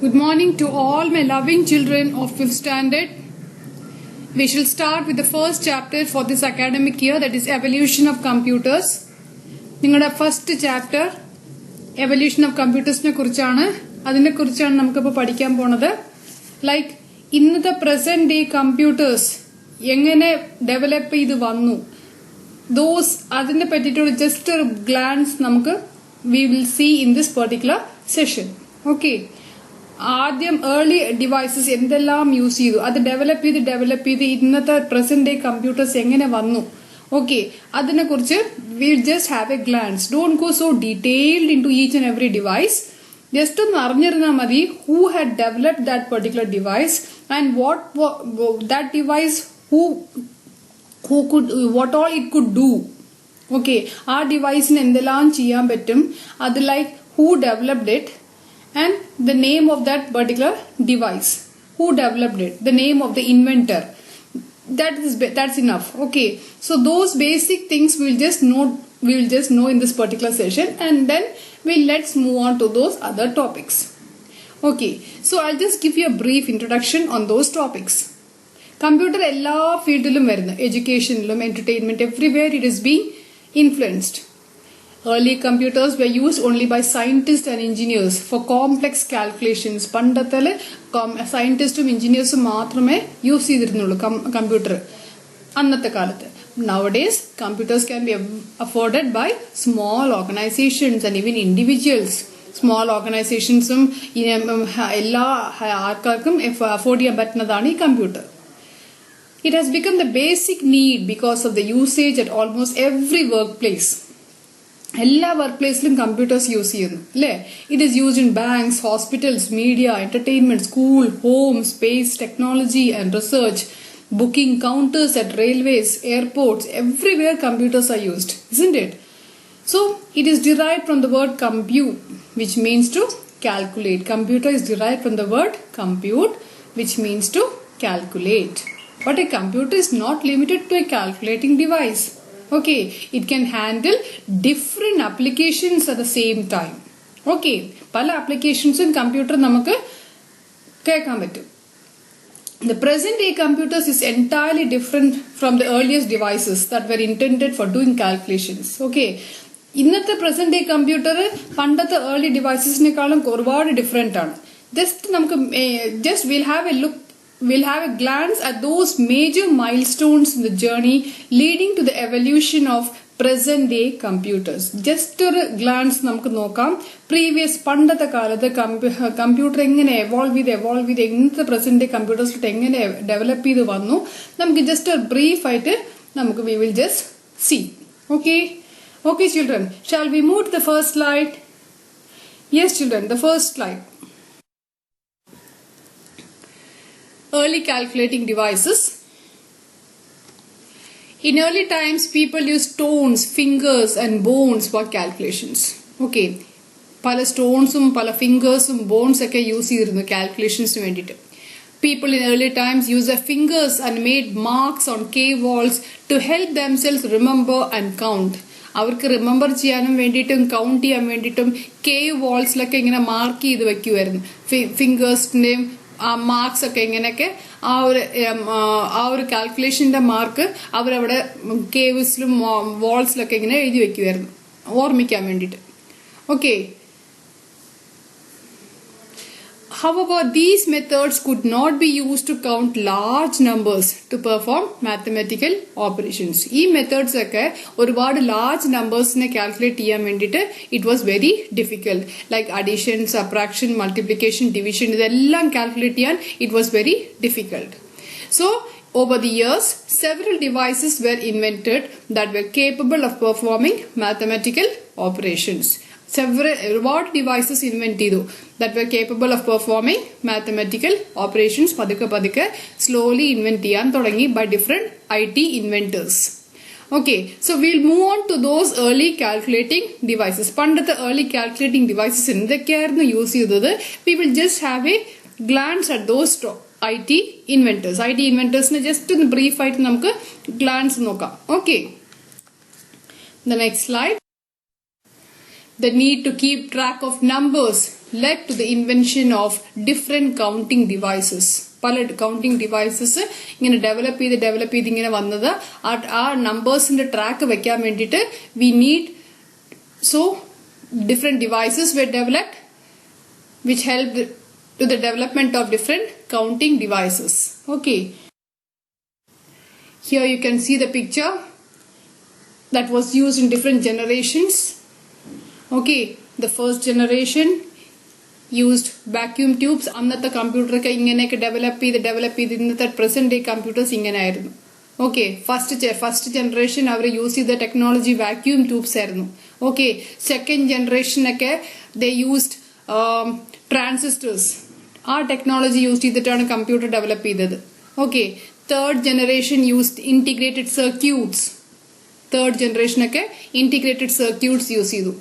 Good morning to all my loving children of 5th standard. We shall start with the first chapter for this academic year, that is Evolution of Computers. നിങ്ങളുടെ first chapter evolution of കമ്പ്യൂട്ടേഴ്സിനെ കുറിച്ചാണ്. അതിനെ കുറിച്ചാണ് നമുക്കിപ്പോൾ പഠിക്കാൻ പോണത്. Like ഇന്നത്തെ present day computers എങ്ങനെ ഡെവലപ്പ് ചെയ്ത് വന്നു, അതിനെ പറ്റിയിട്ടുള്ള ജസ്റ്റ് ഒരു ഗ്ലാൻസ് നമുക്ക് we will see in this particular session. Okay, ആദ്യം ഏർലി ഡിവൈസസ് എന്തെല്ലാം യൂസ് ചെയ്തു, അത് ഡെവലപ്പ് ചെയ്ത് ഇന്നത്തെ പ്രസന്റ് ഡേ കമ്പ്യൂട്ടേഴ്സ് എങ്ങനെ വന്നു. ഓക്കെ, അതിനെ കുറിച്ച് will just have a glance. Don't go so detailed into each and every device. Just ഒന്ന് അറിഞ്ഞിരുന്നാൽ മതി who had developed that particular device and that device what all it could do. Okay, ആ ഡിവൈസിന് എന്തെല്ലാം ചെയ്യാൻ പറ്റും, അത് like who developed it and the name of that particular device, who developed it, the name of the inventor. That's enough. Okay, so those basic things we will just know in this particular session, and then let's move on to those other topics. Okay, so I'll just give you a brief introduction on those topics. Computer എല്ലാ ഫീൽഡിലും വരുന്നു, എഡ്യൂക്കേഷനിലും entertainment, everywhere it is being influenced. Early computers were used only by scientists and engineers for complex calculations. പണ്ടത്തെ സയന്റിസ്റ്റും എഞ്ചിനീയേഴ്സും മാത്രമേ use ചെയ്തിരുന്നുള്ളൂ computer അന്നത്തെ കാലത്ത്. Nowadays, computers can be afforded by small organizations and even individuals. Small ഓർഗനൈസേഷൻസും എല്ലാ ആൾക്കാർക്കും afford ചെയ്യാൻ പറ്റുന്നതാണ് ഈ computer. It has become the basic need because of the usage at almost every workplace. എല്ലാ വർക്ക് പ്ലേസിലും കമ്പ്യൂട്ടേഴ്സ് യൂസ് ചെയ്യുന്നു അല്ലേ. It is used in banks, hospitals, media, entertainment, school, home, space, technology and research, booking counters at railways, airports, everywhere computers are used, isn't it? So it is derived from the word compute, which means to calculate. Computer is derived from the word compute, which means to calculate. But a computer is not limited to a calculating device. Okay, it can handle different applications at the same time. Okay, പല applications computer നമുക്ക് കേൾക്കാൻ പറ്റും. The present day computers is entirely different from the earliest devices that were intended for doing calculations. Okay, ഇന്നത്തെ present day computer പണ്ടത്തെ early ഡിവൈസസിനേക്കാളും ഒരുപാട് different ആണ്. We'll have a glance at those major milestones in the journey leading to the evolution of present day computers. Just a glance നമുക്ക് നോക്കാം. Previous പണ്ടത്തെ കാലത്ത് computer എങ്ങനെ evolve ചെയ്ത് ഇന്നത്തെ പ്രസന്റ് ഡേ കമ്പ്യൂട്ടേഴ്സിലോട്ട് എങ്ങനെ ഡെവലപ്പ് ചെയ്ത് വന്നു, നമുക്ക് ജസ്റ്റ് ഒരു ബ്രീഫ് ആയിട്ട് നമുക്ക് we will just see. Okay children, shall we move to the first slide? Yes children, the first slide. Early calculating devices. In early times, people used stones, fingers and bones for calculations. Okay, പല സ്റ്റോൺസും പല ഫിംഗേഴ്സും bones ഒക്കെ use ചെയ്തിരുന്നു കാൽക്കുലേഷൻസിന് വേണ്ടിയിട്ട്. People in early times used their fingers and made marks on cave walls to help themselves remember and count. അവർക്ക് remember ചെയ്യാനും വേണ്ടിയിട്ടും count ചെയ്യാൻ വേണ്ടിയിട്ടും കേവ് വാൾസിലൊക്കെ ഇങ്ങനെ മാർക്ക് ചെയ്ത് വെക്കുമായിരുന്നു. ഫിംഗേഴ്സിന്റെയും ആ മാർക്സ് ഒക്കെ ഇങ്ങനെയൊക്കെ ആ ഒരു കാൽക്കുലേഷന്റെ മാർക്ക് അവരവിടെ കേവ്സിലും വാൾസിലൊക്കെ ഇങ്ങനെ എഴുതി വെക്കുമായിരുന്നു ഓർമ്മിക്കാൻ വേണ്ടിയിട്ട്. Okay, however, these methods could not be used to count large numbers to perform mathematical operations. ഈ മെത്തേഡ്സ് ഒക്കെ ഒരുപാട് ലാർജ് നമ്പേഴ്സിനെ കാൽക്കുലേറ്റ് ചെയ്യാൻ വേണ്ടിയിട്ട് it was very difficult. Like addition, subtraction, multiplication, division, ഇതെല്ലാം കാൽക്കുലേറ്റ് ചെയ്യാൻ it was very difficult. So over the years, several devices were invented that were capable of performing mathematical operations. ഒരുപാട് devices invent ചെയ്തു that were capable of performing mathematical operations. പതുക്കെ slowly invent ചെയ്യാൻ തുടങ്ങി by different IT inventors. Okay, so we'll move on to those early calculating devices. പണ്ടത്തെ early calculating devices എന്തൊക്കെയായിരുന്നു use ചെയ്തത്? We will just have a glance at those IT inventors. IT inventorsനെ just ഒന്ന് brief ആയിട്ട് നമുക്ക് glance നോക്കാം. Okay, the next slide. The need to keep track of numbers led to the invention of different counting devices. പല counting devices ഇങ്ങനെ develop ചെയ്ത് ഇങ്ങനെ വന്നത് ആ നമ്പേഴ്സിന്റെ ട്രാക്ക് വെക്കാൻ വേണ്ടിയിട്ട് we need so different devices were developed which helped to the development of different counting devices. Okay. Here you can see the picture that was used in different generations. Okay. The first generation used vacuum tubes. Annatha computer ka ingeneke develop ചെയ്ത് ഇന്നത്തെ present day computers ഇങ്ങനെയായിരുന്നു. Okay. First generation അവർ use ചെയ്ത technology vacuum tubes ആയിരുന്നു. Okay. Second generation ഒക്കെ they used transistors. Our technology used ചെയ്തിട്ടാണ് computer develop ചെയ്തത്. Okay. Third generation used integrated circuits. Third generation ഒക്കെ integrated circuits use ചെയ്തു.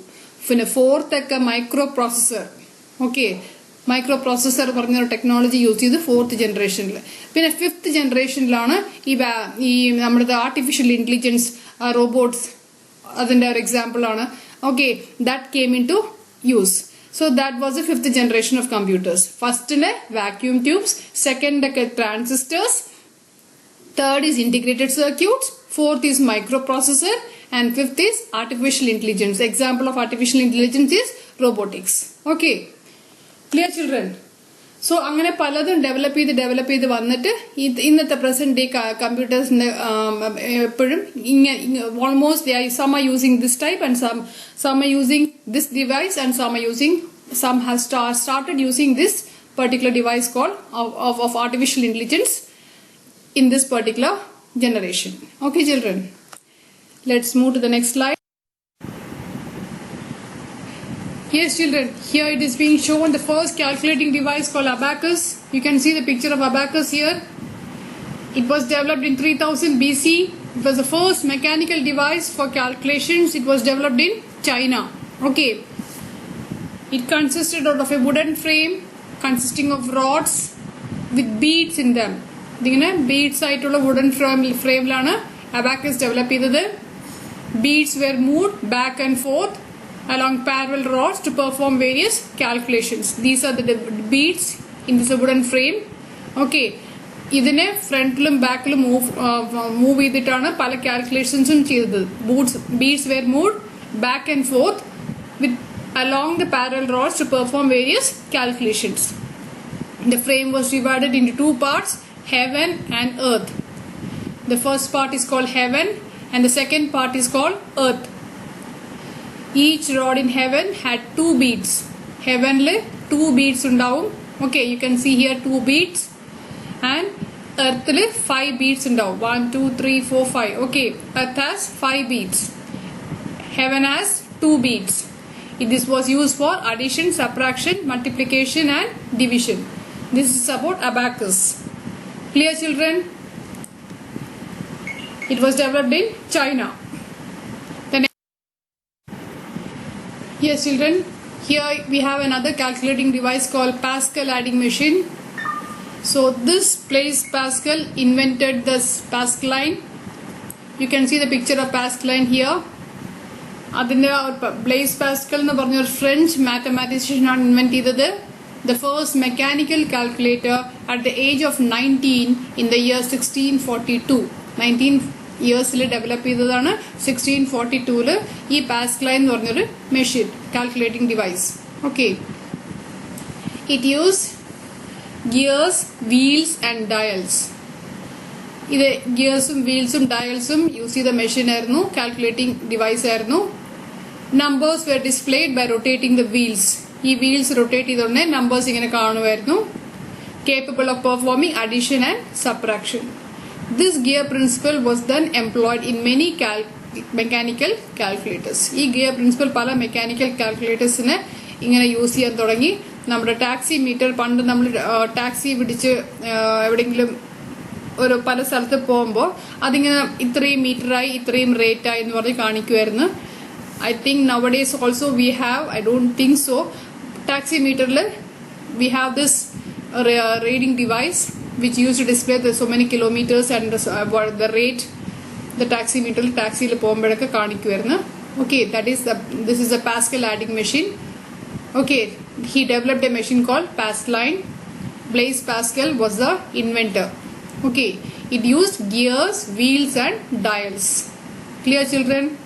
പിന്നെ fourth ഒക്കെ microprocessor. Okay. Microprocessor പറഞ്ഞ ടെക്നോളജി യൂസ് ചെയ്ത് ഫോർത്ത് ജനറേഷനിൽ. പിന്നെ ഫിഫ്ത്ത് ജനറേഷനിലാണ് ഈ നമ്മുടെ ആർട്ടിഫിഷ്യൽ ഇന്റലിജൻസ് റോബോട്ട്സ് അതിന്റെ ഒരു എക്സാമ്പിൾ ആണ്. Okay. That came into use. So that was the fifth generation of computers. First is vacuum tubes, second transistors, third is integrated circuits, fourth is microprocessor, and fifth is artificial intelligence. Example of artificial intelligence is robotics. Okay. Clear children? So അങ്ങനെ പലതും develop ചെയ്ത് വന്നിട്ട് ഇന്നത്തെ present day കമ്പ്യൂട്ടേഴ്സിന്റെ എപ്പോഴും almost some are using this type and some are using this device and some have started using this particular device called of artificial intelligence in this particular generation. Okay children, let's move to the next slide. Yes children, here it is being shown the first calculating device called abacus. You can see the picture of abacus here. It was developed in 3000 BC. It was the first mechanical device for calculations. It was developed in China. Okay. It consisted out of a wooden frame consisting of rods with beads in them. Beads ആയിട്ടുള്ള wooden frame-ലാണ് abacus develop ചെയ്തത്. Beads were moved back and forth along parallel rods to perform various calculations. These are the beads in this wooden frame. Okay. ഇതിനെ ഫ്രണ്ടിലും ബാക്കിലും move ചെയ്തിട്ടാണ് പല കാൽക്കുലേഷൻസും ചെയ്തത്. Beads were moved back and forth along the parallel rods to perform various calculations. The frame was divided into two parts, heaven and earth. The first part is called heaven and the second part is called earth. Each rod in heaven had two beads. Heavenly two beads undavum. Okay, you can see here two beads. And earthly 5 beads undavum. 1, 2, 3, 4, 5. Okay, earth has 5 beads. Heaven has 2 beads. This was used for addition, subtraction, multiplication and division. This is about abacus. Clear children? It was developed in China. Yes children, here we have another calculating device called Pascal adding machine. So this Blaise Pascal invented this Pascaline. You can see the picture of Pascaline here. Blaise Pascal എന്ന് പറഞ്ഞ ഒരു French mathematician ആണ് invent ചെയ്തത്. The first mechanical calculator at the age of 19 in the year 1642. 19 ഇയേഴ്സിൽ develop ചെയ്തതാണ്. 1642 ഈ Pascaline എന്ന് പറഞ്ഞൊരു machine calculating device. Okay. It use gears, wheels and dials. ഇത് ഗിയേഴ്സും വീൽസും ഡയൽസും യൂസ് ചെയ്ത മെഷീൻ ആയിരുന്നു, കാൽക്കുലേറ്റിംഗ് ഡിവൈസ് ആയിരുന്നു. Numbers were displayed by rotating the wheels. ഈ വീൽസ് റൊട്ടേറ്റ് ചെയ്തോടനെ നമ്പേഴ്സ് ഇങ്ങനെ കാണുമായിരുന്നു. Capable of performing addition and subtraction. This gear principle was then employed in many mechanical calculators. ഈ gear principle പല mechanical കാൽക്കുലേറ്റേഴ്സിനെ ഇങ്ങനെ use ചെയ്യാൻ തുടങ്ങി. നമ്മുടെ ടാക്സി മീറ്റർ, പണ്ട് നമ്മൾ ടാക്സി പിടിച്ച് എവിടെയെങ്കിലും ഒരു പല സ്ഥലത്ത് പോകുമ്പോൾ അതിങ്ങനെ ഇത്രയും മീറ്ററായി ഇത്രയും റേറ്റായി എന്ന് പറഞ്ഞ് കാണിക്കുമായിരുന്നു. I think nowadays also we have, I don't think so, taxi meteril we have this reading device which used to display the so many kilometers and the rate the taxi meter taxi il പോകുമ്പോഴൊക്കെ കാണിക്കുമായിരുന്നു. Okay, this is a Pascal adding machine. Okay, he developed a machine called Pascaline. Blaise Pascal was the inventor. Okay, it used gears, wheels and dials. Clear, children?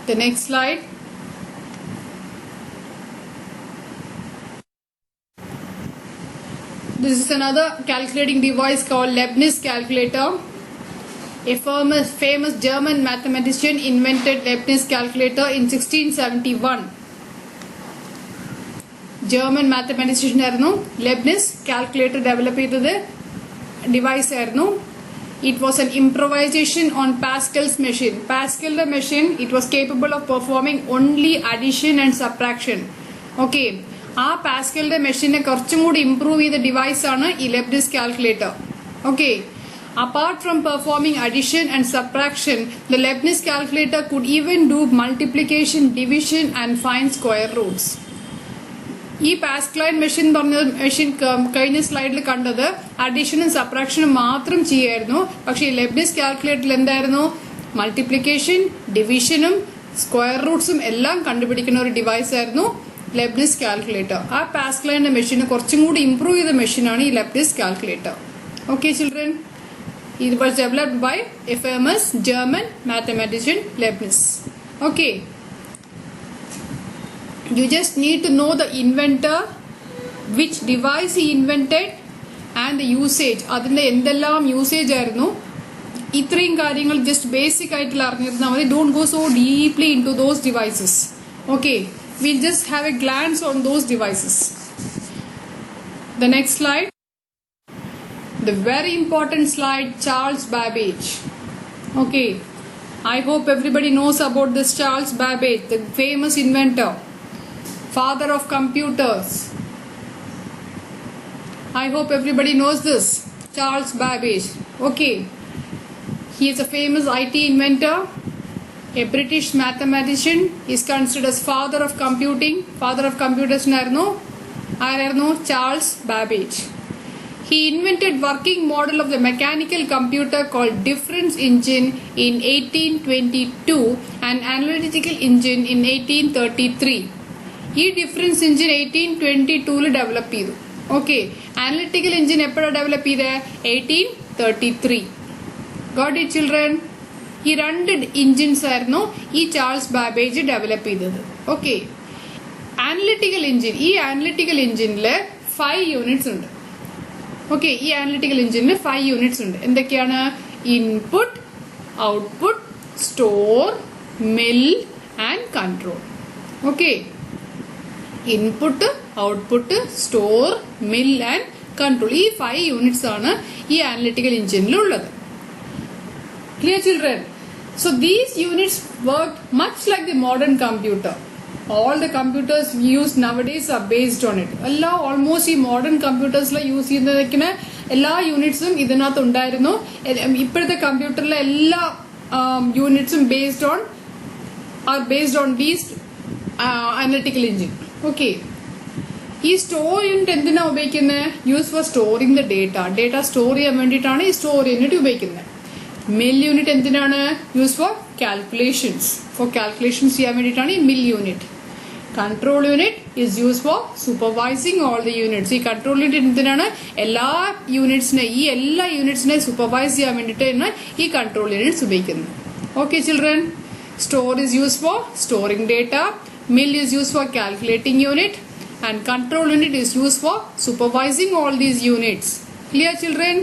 The next slide. This is another calculating device called Leibniz calculator. A famous German mathematician invented Leibniz calculator in 1671. German mathematician ആയിരുന്നു Leibniz calculator develop ചെയ്തത് device ആയിരുന്നു. It was an improvisation on Pascal's machine. Pascal's machine, it was capable of performing only addition and subtraction. Okay. ആ പാസ്കലിന്റെ മെഷീനെ കുറച്ചും കൂടി improve ചെയ്ത device ആണ് ഈ Leibniz calculator. Okay, apart from performing addition and subtraction, the Leibniz calculator could even do multiplication, division and find square roots. ഈ പാസ്കലൈൻ machine പറഞ്ഞ machine കഴിഞ്ഞ സ്ലൈഡിൽ കണ്ടത് അഡീഷനും സബ്ട്രാക്ഷനും മാത്രം ചെയ്യായിരുന്നു. പക്ഷേ ഈ ലെബ്നിസ് കാൽക്കുലേറ്ററിൽ എന്തായിരുന്നു? മൾട്ടിപ്ലിക്കേഷൻ, ഡിവിഷനും സ്ക്വയർ റൂട്ട്സും എല്ലാം കണ്ടുപിടിക്കുന്ന ഒരു ഡിവൈസ് ആയിരുന്നു ലെബ്നിസ് കാൽക്കുലേറ്റർ. ആ പാസ്കലൈൻ്റെ മെഷീനെ കുറച്ചും കൂടി ഇംപ്രൂവ് ചെയ്ത മെഷീനാണ് ഈ Leibniz calculator. Okay children, it was developed by a famous German mathematician Leibniz. Okay, you just need to know the inventor, which device he invented and the usage. അതിന്റെ എന്തെല്ലാം usage ആയിരുന്നു, ഇത്രയും കാര്യങ്ങൾ ജസ്റ്റ് ബേസിക് ആയിട്ടുള്ള അറിഞ്ഞിരുന്നാൽ മതി. Don't go so deeply into those devices. Okay, we'll just have a glance on those devices. The next slide. The very important slide, Charles Babbage. Okay, I hope everybody knows about this Charles Babbage, the famous inventor, father of computers. I hope everybody knows this, Charles Babbage. Okay, he is a famous IT inventor, a British mathematician. He is considered as father of computing. Father of computers ആരായിരുന്നു? Charles Babbage. He invented working model of the mechanical computer called difference engine in 1822 and analytical engine in 1833. ഈ difference engine 1822 develop ചെയ്തു. Okay, analytical engine എപ്പോഴാണ് develop ചെയ്തത്? 1833. Got it children? ഈ രണ്ട് engines ആയിരുന്നു ഈ Charles Babbage develop ചെയ്തത്. Okay, analytical engine, ഈ അനലിറ്റിക്കൽ എഞ്ചിനിൽ 5 യൂണിറ്റ്സ് ഉണ്ട്. ഓക്കെ, ഈ അനലിറ്റിക്കൽ എഞ്ചിനിൽ 5 യൂണിറ്റ്സ് ഉണ്ട്. എന്തൊക്കെയാണ്? Input, output, store, mill and control. Okay, input, output, store, mill and control, ഈ 5 യൂണിറ്റ്സ് ആണ് ഈ analytical എഞ്ചിനിലുള്ളത്. Clear children? So these units work much like the modern computer. All the computers we use nowadays are based on it. Almost ഈ modern കമ്പ്യൂട്ടേഴ്സിൽ use ചെയ്യുന്ന എല്ലാ യൂണിറ്റ്സും ഇതിനകത്ത് ഉണ്ടായിരുന്നു. ഇപ്പോഴത്തെ കമ്പ്യൂട്ടറിലെ എല്ലാ യൂണിറ്റ്സും based on these analytical engine. Okay. ഈ store unit എന്തിനാ ഉപയോഗിക്കുന്നത്? Use for storing the data. Data store ചെയ്യാൻ വേണ്ടിയിട്ടാണ് ഈ സ്റ്റോർ യൂണിറ്റ് ഉപയോഗിക്കുന്നത്. മിൽ യൂണിറ്റ് എന്തിനാണ്? Use for calculations. ചെയ്യാൻ വേണ്ടിയിട്ടാണ് ഈ mill unit. Control unit is use for supervising all the units. ഈ കൺട്രോൾ യൂണിറ്റ് എന്തിനാണ്? എല്ലാ യൂണിറ്റ്സിനെ സൂപ്പർവൈസ് ചെയ്യാൻ വേണ്ടിയിട്ടാണ് ഈ കൺട്രോൾ യൂണിറ്റ്സ് ഉപയോഗിക്കുന്നത്. Okay children, store is use for storing data, mill is use for calculating unit and control unit is used for supervising all these units. Clear children?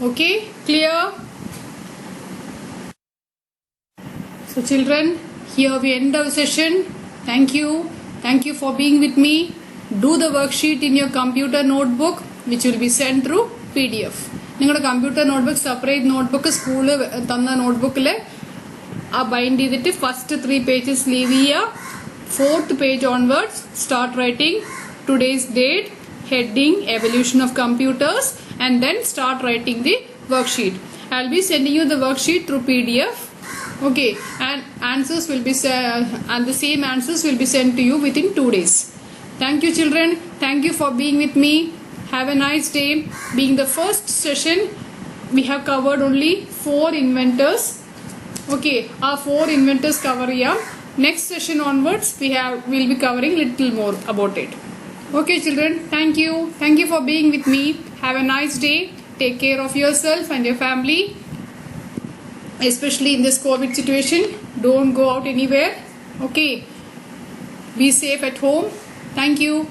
Okay, clear? So children, here we end our session. Thank you for being with me. Do the worksheet in your computer notebook which will be sent through PDF. നിങ്ങളുടെ computer notebook separate notebook സ്കൂളിൽ തന്ന നോട്ട്ബുക്കിൽ ആ bind ചെയ്തിട്ട് first 3 pages leave ചെയ്യുക. 4th page onwards, start writing today's date, heading, evolution of computers, and then start writing the worksheet. I'll be sending you the worksheet through PDF. Okay, and answers will be and the same answers will be sent to you within 2 days. Thank you children. Thank you for being with me. Have a nice day. Being the first session, we have covered only 4 inventors. Okay, our 4 inventors cover here. next session onwards we'll be covering little more about it. Okay children, thank you for being with me. Have a nice day. Take care of yourself and your family, especially in this COVID situation. Don't go out anywhere. Okay, be safe at home. Thank you.